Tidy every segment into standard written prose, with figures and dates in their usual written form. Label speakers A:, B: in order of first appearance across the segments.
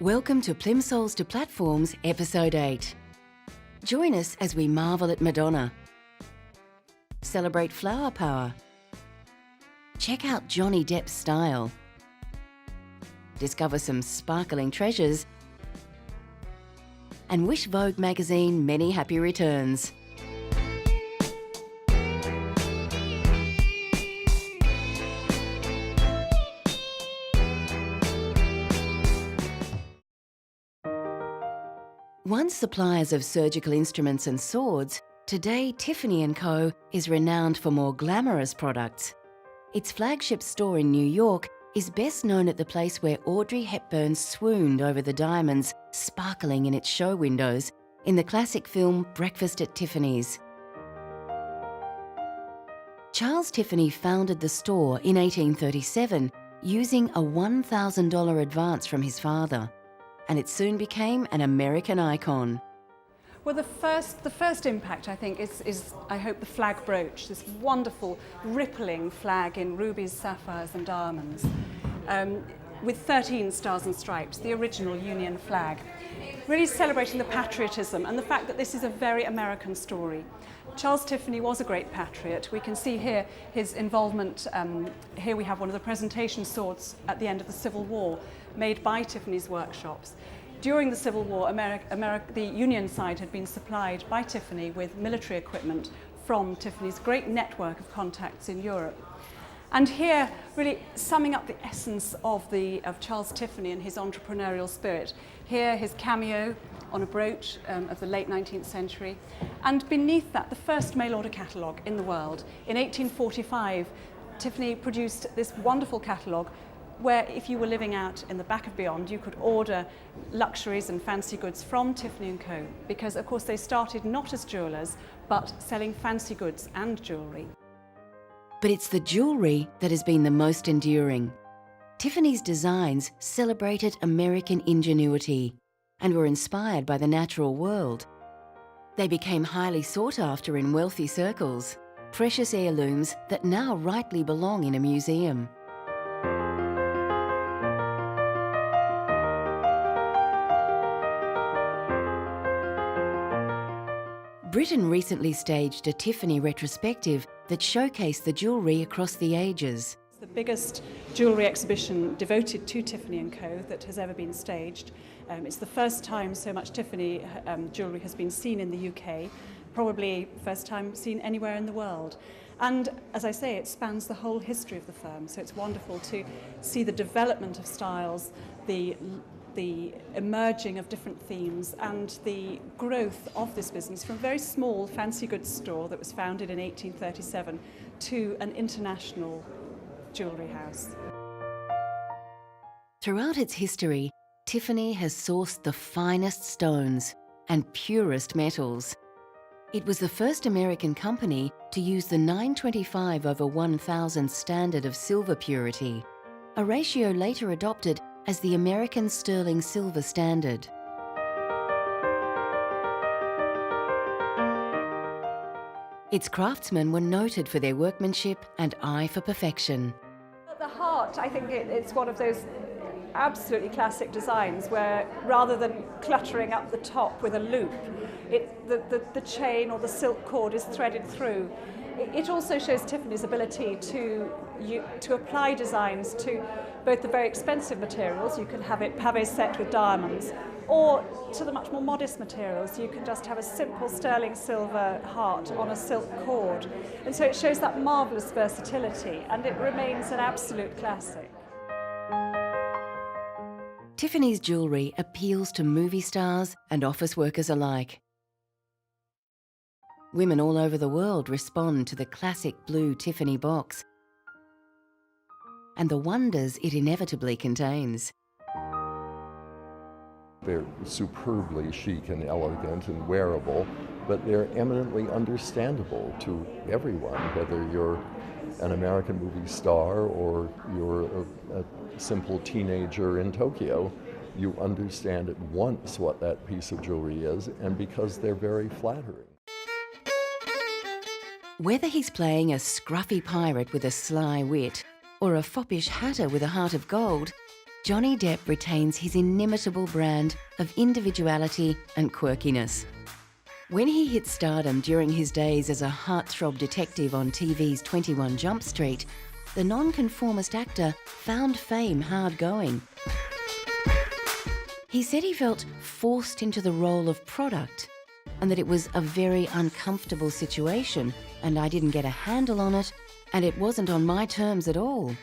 A: Welcome to Plimsolls to Platforms, Episode 8. Join us as we marvel at Madonna, celebrate flower power, check out Johnny Depp's style, discover some sparkling treasures, and wish Vogue magazine many happy returns. Once suppliers of surgical instruments and swords, today Tiffany & Co. is renowned for more glamorous products. Its flagship store in New York is best known at the place where Audrey Hepburn swooned over the diamonds sparkling in its show windows in the classic film Breakfast at Tiffany's. Charles Tiffany founded the store in 1837 using a $1,000 advance from his father, and it soon became an American icon.
B: Well, the first impact, I think, is I hope the flag brooch, this wonderful rippling flag in rubies, sapphires and diamonds, with 13 stars and stripes, the original Union flag, really celebrating the patriotism and the fact that this is a very American story. Charles Tiffany was a great patriot. We can see here his involvement. Here we have one of the presentation swords at the end of the Civil War, made by Tiffany's workshops. During the Civil War, the Union side had been supplied by Tiffany with military equipment from Tiffany's great network of contacts in Europe. And here, really summing up the essence of Charles Tiffany and his entrepreneurial spirit. Here, his cameo on a brooch of the late 19th century. And beneath that, the first mail-order catalogue in the world. In 1845, Tiffany produced this wonderful catalogue where if you were living out in the back of beyond, you could order luxuries and fancy goods from Tiffany & Co. Because, of course, they started not as jewellers, but selling fancy goods and jewellery.
A: But it's the jewellery that has been the most enduring. Tiffany's designs celebrated American ingenuity and were inspired by the natural world. They became highly sought after in wealthy circles, precious heirlooms that now rightly belong in a museum. Britain recently staged a Tiffany retrospective that showcased the jewellery across the ages.
B: It's the biggest jewellery exhibition devoted to Tiffany & Co. that has ever been staged. It's the first time so much Tiffany jewellery has been seen in the UK, probably first time seen anywhere in the world. And as I say, it spans the whole history of the firm, so it's wonderful to see the development of styles, the emerging of different themes and the growth of this business from a very small fancy goods store that was founded in 1837 to an international jewellery house.
A: Throughout its history, Tiffany has sourced the finest stones and purest metals. It was the first American company to use the 925/1000 standard of silver purity, a ratio later adopted as the American sterling silver standard. Its craftsmen were noted for their workmanship and eye for perfection.
B: At the heart, I think it's one of those absolutely classic designs where rather than cluttering up the top with a loop, the chain or the silk cord is threaded through. It also shows Tiffany's ability to apply designs to both the very expensive materials, you can have a pavé set with diamonds, or to the much more modest materials, you can just have a simple sterling silver heart on a silk cord. And so it shows that marvellous versatility, and it remains an absolute classic.
A: Tiffany's jewellery appeals to movie stars and office workers alike. Women all over the world respond to the classic blue Tiffany box and the wonders it inevitably contains.
C: They're superbly chic and elegant and wearable, but they're eminently understandable to everyone, whether you're an American movie star or you're a simple teenager in Tokyo. You understand at once what that piece of jewelry is, and because they're very flattering.
A: Whether he's playing a scruffy pirate with a sly wit or a foppish hatter with a heart of gold, Johnny Depp retains his inimitable brand of individuality and quirkiness. When he hit stardom during his days as a heartthrob detective on TV's 21 Jump Street, the nonconformist actor found fame hard going. He said he felt forced into the role of product and that it was a very uncomfortable situation and I didn't get a handle on it and it wasn't on my terms at all.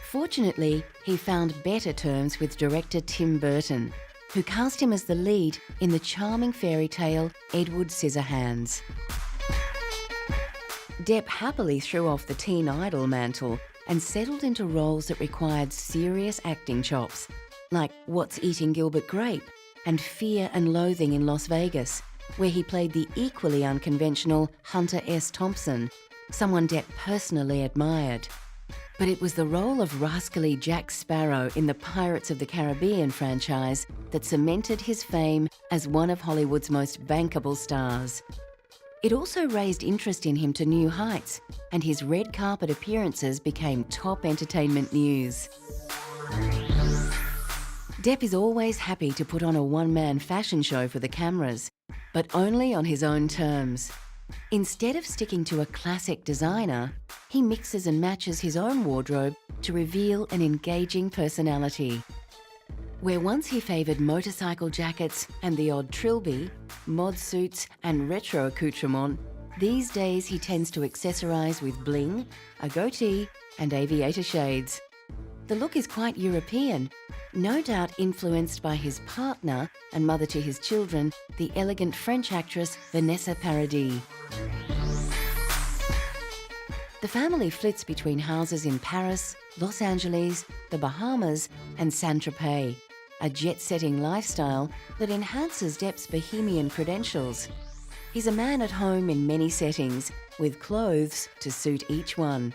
A: Fortunately, he found better terms with director Tim Burton, who cast him as the lead in the charming fairy tale Edward Scissorhands. Depp happily threw off the teen idol mantle and settled into roles that required serious acting chops, like What's Eating Gilbert Grape and Fear and Loathing in Las Vegas, where he played the equally unconventional Hunter S. Thompson, someone Depp personally admired. But it was the role of rascally Jack Sparrow in the Pirates of the Caribbean franchise that cemented his fame as one of Hollywood's most bankable stars. It also raised interest in him to new heights, and his red carpet appearances became top entertainment news. Depp is always happy to put on a one-man fashion show for the cameras, but only on his own terms. Instead of sticking to a classic designer, he mixes and matches his own wardrobe to reveal an engaging personality. Where once he favoured motorcycle jackets and the odd trilby, mod suits and retro accoutrement, these days he tends to accessorise with bling, a goatee and aviator shades. The look is quite European, no doubt influenced by his partner and mother to his children, the elegant French actress Vanessa Paradis. The family flits between houses in Paris, Los Angeles, the Bahamas and Saint-Tropez, a jet-setting lifestyle that enhances Depp's bohemian credentials. He's a man at home in many settings, with clothes to suit each one.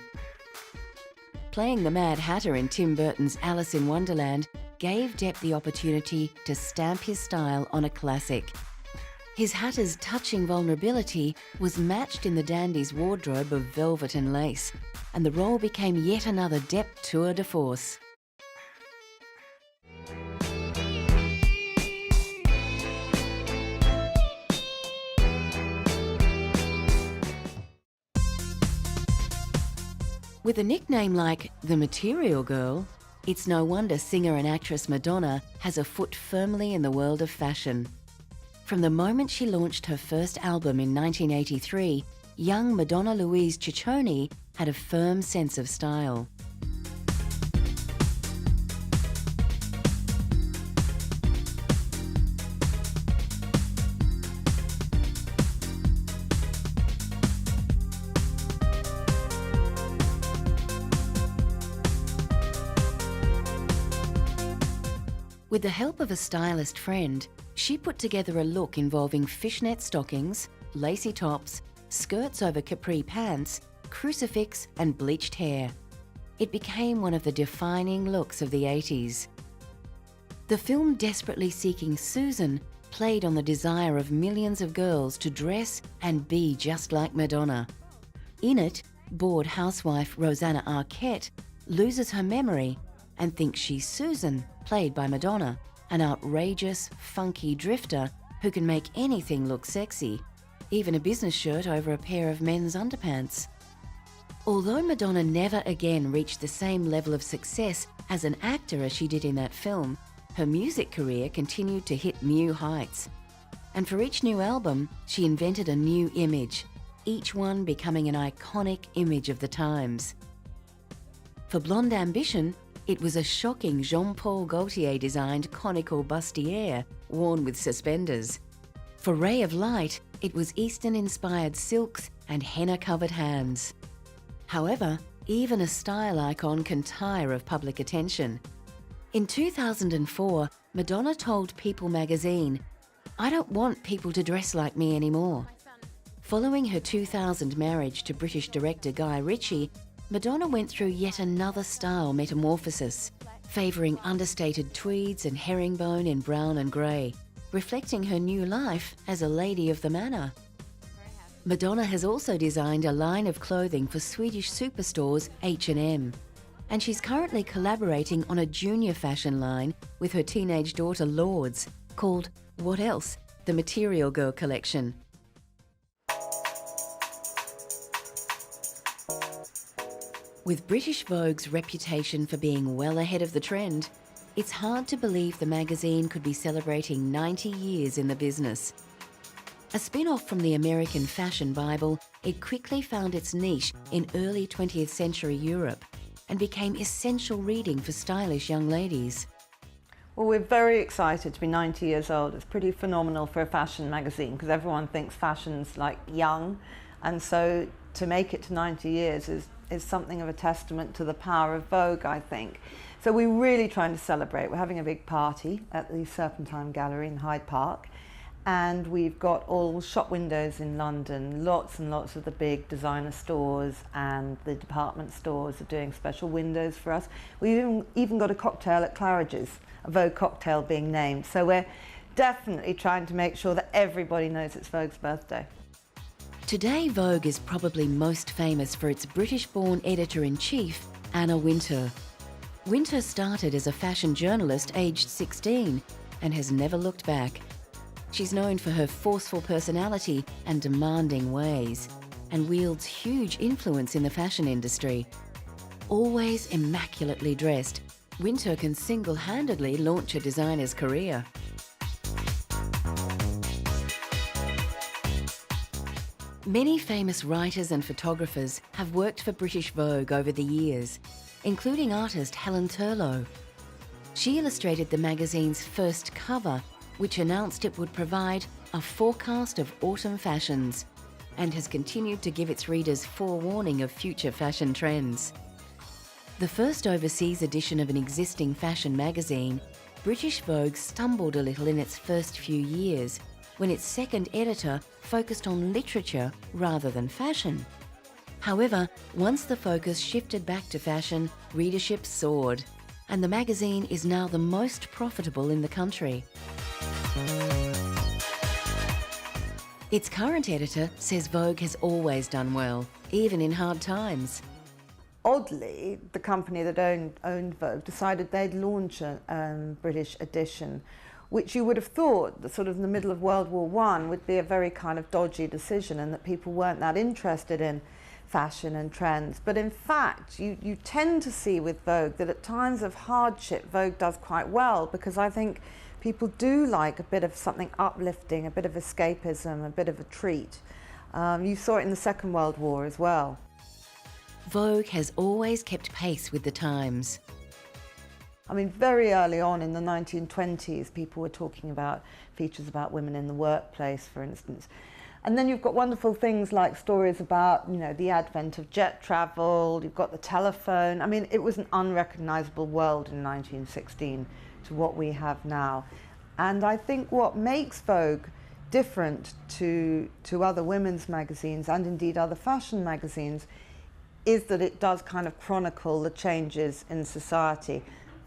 A: Playing the Mad Hatter in Tim Burton's Alice in Wonderland gave Depp the opportunity to stamp his style on a classic. His Hatter's touching vulnerability was matched in the dandy's wardrobe of velvet and lace, and the role became yet another Depp tour de force. With a nickname like the Material Girl, it's no wonder singer and actress Madonna has a foot firmly in the world of fashion. From the moment she launched her first album in 1983, young Madonna Louise Ciccione had a firm sense of style. With the help of a stylist friend, she put together a look involving fishnet stockings, lacy tops, skirts over capri pants, crucifix and bleached hair. It became one of the defining looks of the 80s. The film Desperately Seeking Susan played on the desire of millions of girls to dress and be just like Madonna. In it, bored housewife Rosanna Arquette loses her memory and thinks she's Susan, played by Madonna, an outrageous, funky drifter who can make anything look sexy, even a business shirt over a pair of men's underpants. Although Madonna never again reached the same level of success as an actor as she did in that film, her music career continued to hit new heights. And for each new album, she invented a new image, each one becoming an iconic image of the times. For Blonde Ambition, it was a shocking Jean-Paul Gaultier-designed conical bustier worn with suspenders. For Ray of Light, it was Eastern-inspired silks and henna-covered hands. However, even a style icon can tire of public attention. In 2004, Madonna told People magazine, "I don't want people to dress like me anymore." Following her 2000 marriage to British director Guy Ritchie, Madonna went through yet another style metamorphosis, favouring understated tweeds and herringbone in brown and grey, reflecting her new life as a lady of the manor. Madonna has also designed a line of clothing for Swedish superstores H&M. and she's currently collaborating on a junior fashion line with her teenage daughter Lourdes, called What Else? The Material Girl collection. With British Vogue's reputation for being well ahead of the trend, it's hard to believe the magazine could be celebrating 90 years in the business. A spin-off from the American fashion Bible, it quickly found its niche in early 20th century Europe and became essential reading for stylish young ladies.
D: Well, we're very excited to be 90 years old. It's pretty phenomenal for a fashion magazine because everyone thinks fashion's like young, and so to make it to 90 years is something of a testament to the power of Vogue, I think. So we're really trying to celebrate. We're having a big party at the Serpentine Gallery in Hyde Park, and we've got all shop windows in London. Lots and lots of the big designer stores and the department stores are doing special windows for us. We've even got a cocktail at Claridge's, a Vogue cocktail being named. So we're definitely trying to make sure that everybody knows it's Vogue's birthday.
A: Today, Vogue is probably most famous for its British-born editor-in-chief, Anna Wintour. Wintour started as a fashion journalist aged 16 and has never looked back. She's known for her forceful personality and demanding ways, and wields huge influence in the fashion industry. Always immaculately dressed, Wintour can single-handedly launch a designer's career. Many famous writers and photographers have worked for British Vogue over the years, including artist Helen Turlow. She illustrated the magazine's first cover, which announced it would provide a forecast of autumn fashions, and has continued to give its readers forewarning of future fashion trends. The first overseas edition of an existing fashion magazine, British Vogue stumbled a little in its first few years, when its second editor focused on literature rather than fashion. However, once the focus shifted back to fashion, readership soared, and the magazine is now the most profitable in the country. Its current editor says Vogue has always done well, even in hard times.
D: Oddly, the company that owned Vogue decided they'd launch a British edition, which you would have thought that sort of in the middle of World War I would be a very kind of dodgy decision, and that people weren't that interested in fashion and trends. But in fact, you tend to see with Vogue that at times of hardship, Vogue does quite well, because I think people do like a bit of something uplifting, a bit of escapism, a bit of a treat. You saw it in the Second World War as well.
A: Vogue has always kept pace with the times.
D: I mean, very early on in the 1920s, people were talking about features about women in the workplace, for instance. And then you've got wonderful things like stories about, you know, the advent of jet travel, you've got the telephone. I mean, it was an unrecognizable world in 1916 to what we have now. And I think what makes Vogue different to other women's magazines, and indeed other fashion magazines, is that it does kind of chronicle the changes in society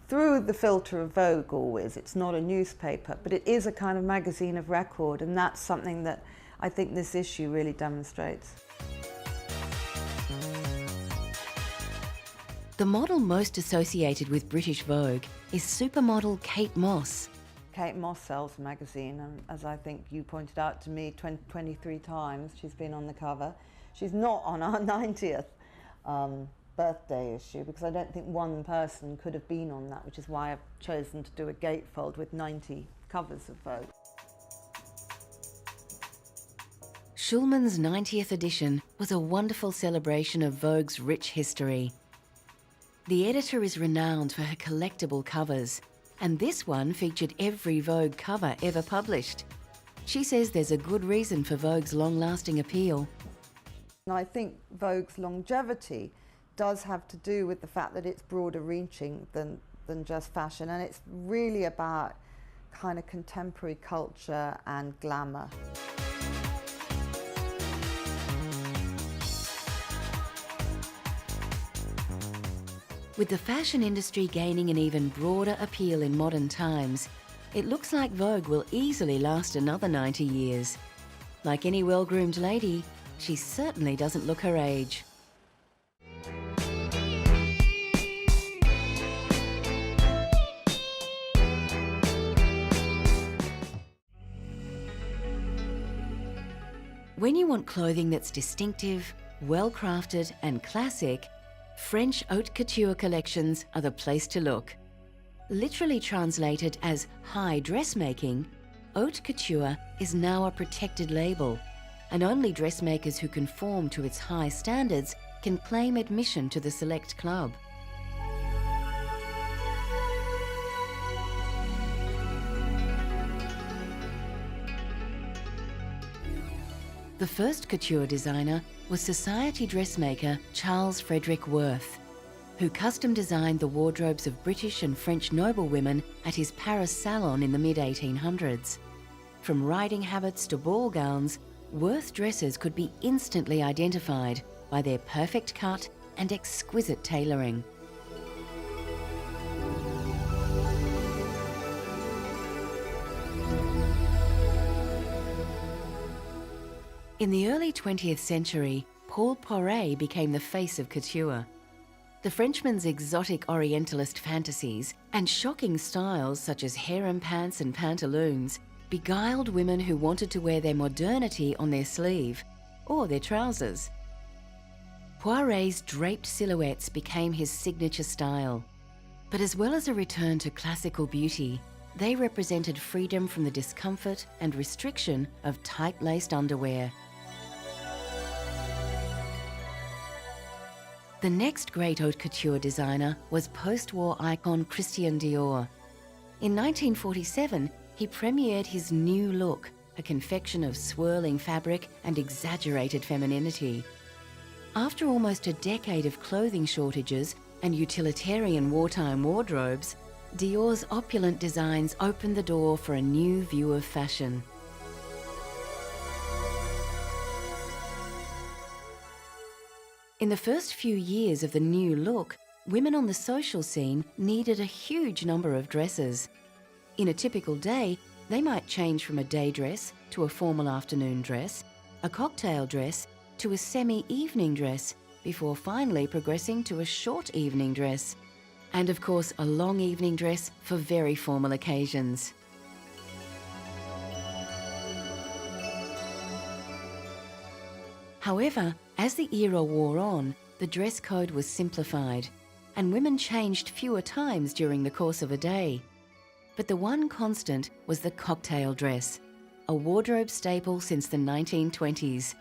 D: through the filter of Vogue always. It's not a newspaper, but it is a kind of magazine of record, and that's something that I think this issue really demonstrates.
A: The model most associated with British Vogue is supermodel Kate Moss.
D: Kate Moss sells the magazine, and as I think you pointed out to me 23 times, she's been on the cover. She's not on our 90th birthday issue, because I don't think one person could have been on that, which is why I've chosen to do a gatefold with 90 covers of Vogue.
A: Schulman's 90th edition was a wonderful celebration of Vogue's rich history. The editor is renowned for her collectible covers, and this one featured every Vogue cover ever published. She says there's a good reason for Vogue's long-lasting appeal.
D: And I think Vogue's longevity does have to do with the fact that it's broader reaching than just fashion, and it's really about kind of contemporary culture and glamour.
A: With the fashion industry gaining an even broader appeal in modern times, it looks like Vogue will easily last another 90 years. Like any well-groomed lady, she certainly doesn't look her age. When you want clothing that's distinctive, well-crafted and classic, French haute couture collections are the place to look. Literally translated as high dressmaking, haute couture is now a protected label, and only dressmakers who conform to its high standards can claim admission to the select club. The first couture designer was society dressmaker Charles Frederick Worth, who custom designed the wardrobes of British and French noblewomen at his Paris salon in the mid-1800s. From riding habits to ball gowns, Worth dresses could be instantly identified by their perfect cut and exquisite tailoring. In the early 20th century, Paul Poiret became the face of couture. The Frenchman's exotic Orientalist fantasies and shocking styles such as harem pants and pantaloons beguiled women who wanted to wear their modernity on their sleeve or their trousers. Poiret's draped silhouettes became his signature style. But as well as a return to classical beauty, they represented freedom from the discomfort and restriction of tight-laced underwear. The next great haute couture designer was post-war icon Christian Dior. In 1947, he premiered his new look, a confection of swirling fabric and exaggerated femininity. After almost a decade of clothing shortages and utilitarian wartime wardrobes, Dior's opulent designs opened the door for a new view of fashion. In the first few years of the new look, women on the social scene needed a huge number of dresses. In a typical day, they might change from a day dress to a formal afternoon dress, a cocktail dress to a semi-evening dress, before finally progressing to a short evening dress. And of course, a long evening dress for very formal occasions. However, as the era wore on, the dress code was simplified, and women changed fewer times during the course of a day. But the one constant was the cocktail dress, a wardrobe staple since the 1920s.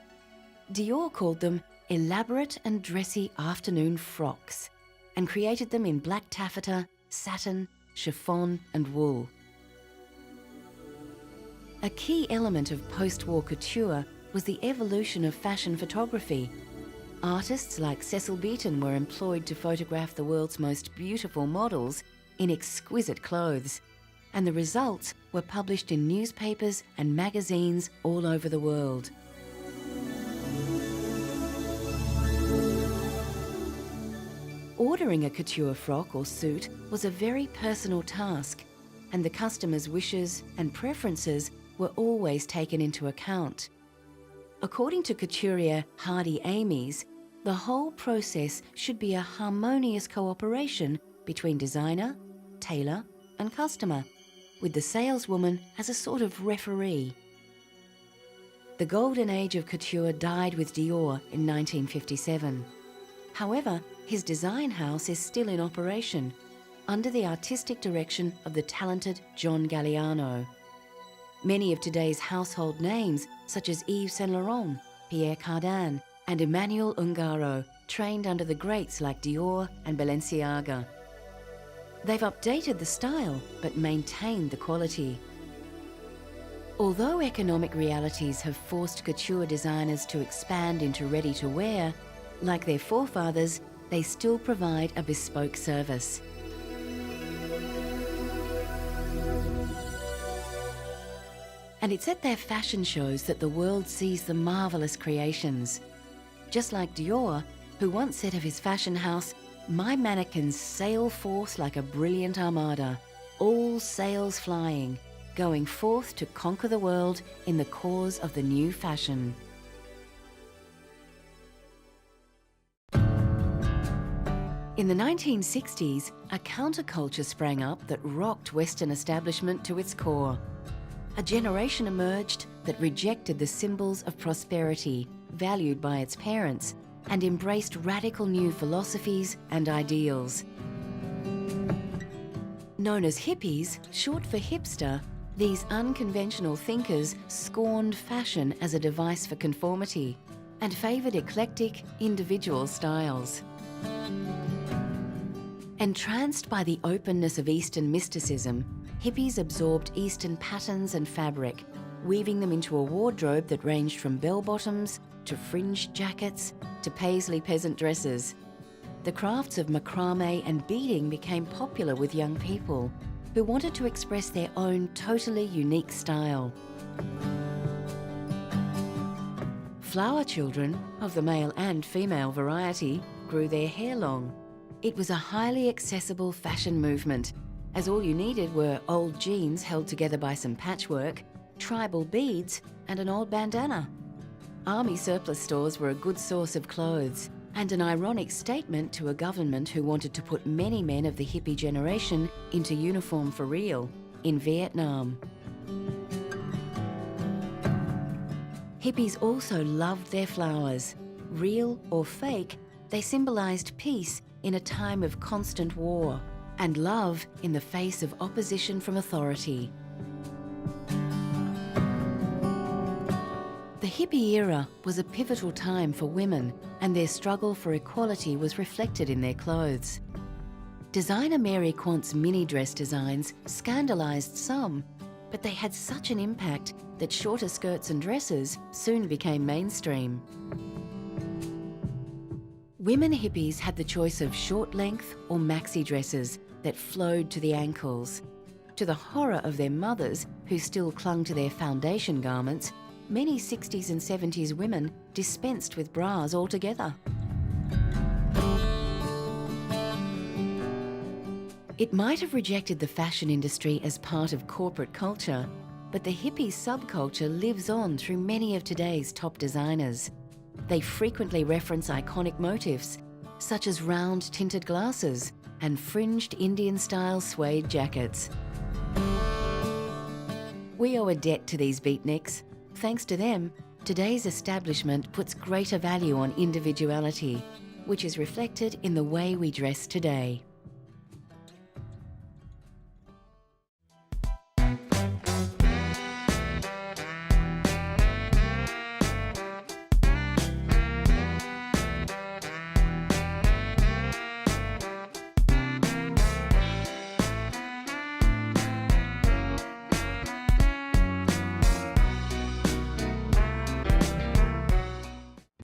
A: Dior called them elaborate and dressy afternoon frocks, and created them in black taffeta, satin, chiffon and wool. A key element of post-war couture was the evolution of fashion photography. Artists like Cecil Beaton were employed to photograph the world's most beautiful models in exquisite clothes, and the results were published in newspapers and magazines all over the world. Ordering a couture frock or suit was a very personal task, and the customer's wishes and preferences were always taken into account. According to couturier Hardy Amies, the whole process should be a harmonious cooperation between designer, tailor and customer, with the saleswoman as a sort of referee. The golden age of couture died with Dior in 1957. However, his design house is still in operation, under the artistic direction of the talented John Galliano. Many of today's household names, such as Yves Saint Laurent, Pierre Cardin, and Emmanuel Ungaro, trained under the greats like Dior and Balenciaga. They've updated the style, but maintained the quality. Although economic realities have forced couture designers to expand into ready-to-wear, like their forefathers, they still provide a bespoke service. And it's at their fashion shows that the world sees the marvelous creations. Just like Dior, who once said of his fashion house, "My mannequins sail forth like a brilliant armada, all sails flying, going forth to conquer the world in the cause of the new fashion." In the 1960s, a counterculture sprang up that rocked Western establishment to its core. a generation emerged that rejected the symbols of prosperity valued by its parents and embraced radical new philosophies and ideals. Known as hippies, short for hipster, these unconventional thinkers scorned fashion as a device for conformity and favoured eclectic, individual styles. Entranced by the openness of Eastern mysticism, hippies absorbed Eastern patterns and fabric, weaving them into a wardrobe that ranged from bell-bottoms to fringed jackets to paisley peasant dresses. The crafts of macrame and beading became popular with young people who wanted to express their own totally unique style. Flower children, of the male and female variety, grew their hair long. It was a highly accessible fashion movement, as all you needed were old jeans held together by some patchwork, tribal beads, and an old bandana. Army surplus stores were a good source of clothes, and an ironic statement to a government who wanted to put many men of the hippie generation into uniform for real in Vietnam. Hippies also loved their flowers. Real or fake, they symbolised peace in a time of constant war and love in the face of opposition from authority. The hippie era was a pivotal time for women, and their struggle for equality was reflected in their clothes. Designer Mary Quant's mini dress designs scandalised some, but they had such an impact that shorter skirts and dresses soon became mainstream. Women hippies had the choice of short length or maxi dresses that flowed to the ankles. To the horror of their mothers, who still clung to their foundation garments, many 60s and 70s women dispensed with bras altogether. It might have rejected the fashion industry as part of corporate culture, but the hippie subculture lives on through many of today's top designers. They frequently reference iconic motifs, such as round tinted glasses and fringed Indian-style suede jackets. We owe a debt to these beatniks. Thanks to them, today's establishment puts greater value on individuality, which is reflected in the way we dress today.